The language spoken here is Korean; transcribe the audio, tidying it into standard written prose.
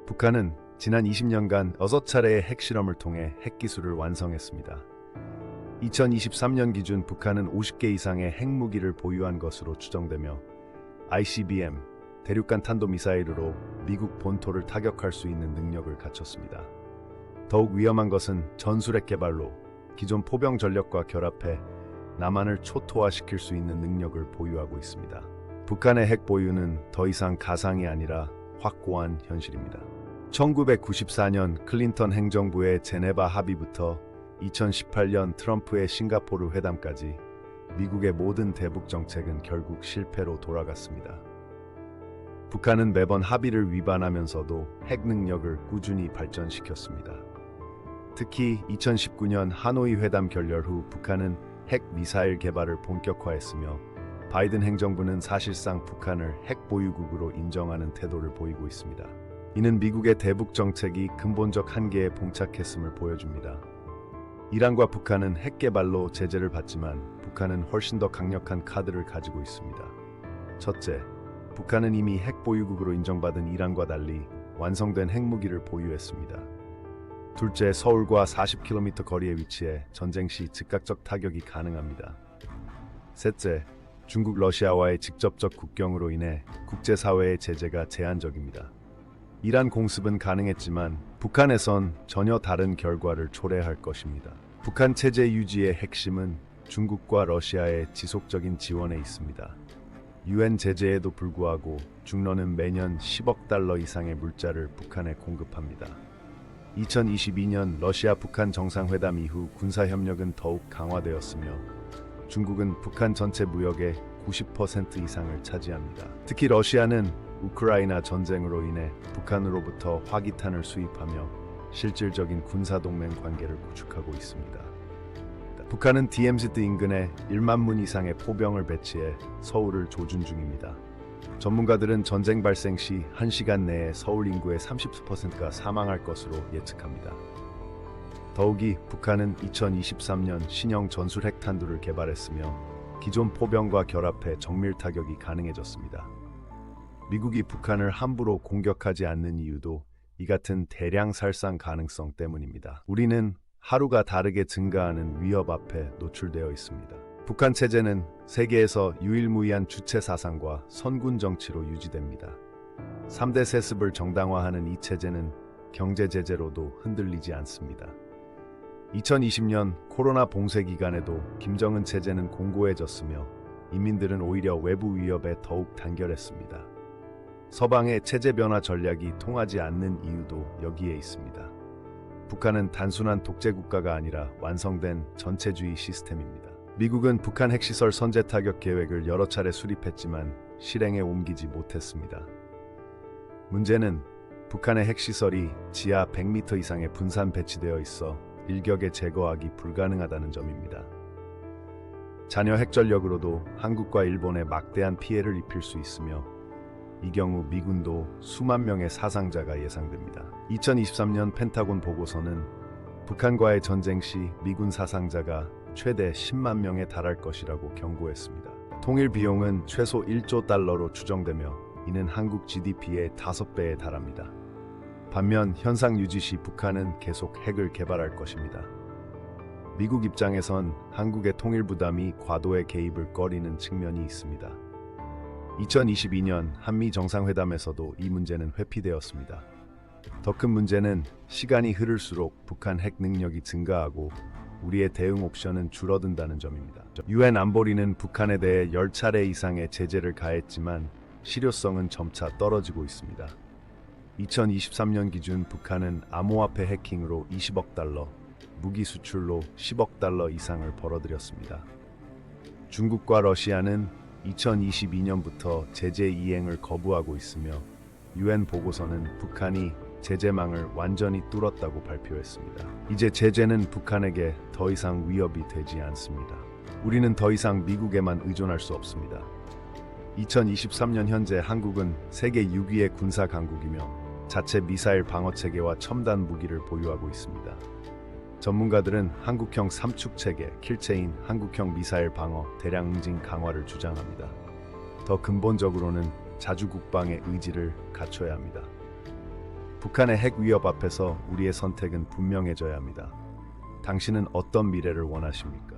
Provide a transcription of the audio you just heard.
북한은 지난 20년간 6차례의 핵실험을 통해 핵기술을 완성했습니다. 2023년 기준 북한은 50개 이상의 핵무기를 보유한 것으로 추정되며 ICBM, 대륙간 탄도미사일으로 미국 본토를 타격할 수 있는 능력을 갖췄습니다. 더욱 위험한 것은 전술핵 개발로 기존 포병 전력과 결합해 남한을 초토화시킬 수 있는 능력을 보유하고 있습니다. 북한의 핵 보유는 더 이상 가상이 아니라 확고한 현실입니다. 1994년 클린턴 행정부의 제네바 합의부터 2018년 트럼프의 싱가포르 회담까지 미국의 모든 대북 정책은 결국 실패로 돌아갔습니다. 북한은 매번 합의를 위반하면서도 핵 능력을 꾸준히 발전시켰습니다. 특히 2019년 하노이 회담 결렬 후 북한은 핵 미사일 개발을 본격화했으며 바이든 행정부는 사실상 북한을 핵 보유국으로 인정하는 태도를 보이고 있습니다. 이는 미국의 대북 정책이 근본적 한계에 봉착했음을 보여줍니다. 이란과 북한은 핵 개발로 제재를 받지만 북한은 훨씬 더 강력한 카드를 가지고 있습니다. 첫째, 북한은 이미 핵 보유국으로 인정받은 이란과 달리 완성된 핵무기를 보유했습니다. 둘째, 서울과 40km 거리에 위치해 전쟁 시 즉각적 타격이 가능합니다. 셋째, 중국 러시아와의 직접적 국경으로 인해 국제사회의 제재가 제한적입니다. 이란 공습은 가능했지만 북한에선 전혀 다른 결과를 초래할 것입니다. 북한 체제 유지의 핵심은 중국과 러시아의 지속적인 지원에 있습니다. UN 제재에도 불구하고 중러는 매년 10억 달러 이상의 물자를 북한에 공급합니다. 2022년 러시아 북한 정상회담 이후 군사협력은 더욱 강화되었으며 중국은 북한 전체 무역의 90% 이상을 차지합니다. 특히 러시아는 우크라이나 전쟁으로 인해 북한으로부터 화기탄을 수입하며 실질적인 군사동맹 관계를 구축하고 있습니다. 북한은 DMZ 인근에 1만 문 이상의 포병을 배치해 서울을 조준 중입니다. 전문가들은 전쟁 발생 시 1시간 내에 서울 인구의 30%가 사망할 것으로 예측합니다. 더욱이 북한은 2023년 신형 전술 핵탄두를 개발했으며 기존 포병과 결합해 정밀 타격이 가능해졌습니다. 미국이 북한을 함부로 공격하지 않는 이유도 이 같은 대량 살상 가능성 때문입니다. 우리는 하루가 다르게 증가하는 위협 앞에 노출되어 있습니다. 북한 체제는 세계에서 유일무이한 주체 사상과 선군 정치로 유지됩니다. 3대 세습을 정당화하는 이 체제는 경제 제재로도 흔들리지 않습니다. 2020년 코로나 봉쇄 기간에도 김정은 체제는 공고해졌으며 인민들은 오히려 외부 위협에 더욱 단결했습니다. 서방의 체제 변화 전략이 통하지 않는 이유도 여기에 있습니다. 북한은 단순한 독재 국가가 아니라 완성된 전체주의 시스템입니다. 미국은 북한 핵시설 선제 타격 계획을 여러 차례 수립했지만 실행에 옮기지 못했습니다. 문제는 북한의 핵시설이 지하 100m 이상의 분산 배치되어 있어 일격에 제거하기 불가능하다는 점입니다. 잔여 핵전력으로도 한국과 일본에 막대한 피해를 입힐 수 있으며 이 경우 미군도 수만 명의 사상자가 예상됩니다. 2023년 펜타곤 보고서는 북한과의 전쟁 시 미군 사상자가 최대 10만 명에 달할 것이라고 경고했습니다. 통일 비용은 최소 1조 달러로 추정되며 이는 한국 GDP의 5배에 달합니다. 반면 현상 유지 시 북한은 계속 핵을 개발할 것입니다. 미국 입장에선 한국의 통일 부담이 과도의 개입을 꺼리는 측면이 있습니다. 2022년 한미 정상회담에서도 이 문제는 회피되었습니다. 더 큰 문제는 시간이 흐를수록 북한 핵 능력이 증가하고 우리의 대응 옵션은 줄어든다는 점입니다. UN 안보리는 북한에 대해 10차례 이상의 제재를 가했지만 실효성은 점차 떨어지고 있습니다. 2023년 기준 북한은 암호화폐 해킹으로 20억 달러, 무기 수출로 10억 달러 이상을 벌어들였습니다. 중국과 러시아는 2022년부터 제재 이행을 거부하고 있으며 UN 보고서는 북한이 제재망을 완전히 뚫었다고 발표했습니다. 이제 제재는 북한에게 더 이상 위협이 되지 않습니다. 우리는 더 이상 미국에만 의존할 수 없습니다. 2023년 현재 한국은 세계 6위의 군사 강국이며 자체 미사일 방어 체계와 첨단 무기를 보유하고 있습니다. 전문가들은 한국형 삼축 체계, 킬체인, 한국형 미사일 방어, 대량 응징 강화를 주장합니다. 더 근본적으로는 자주 국방의 의지를 갖춰야 합니다. 북한의 핵 위협 앞에서 우리의 선택은 분명해져야 합니다. 당신은 어떤 미래를 원하십니까?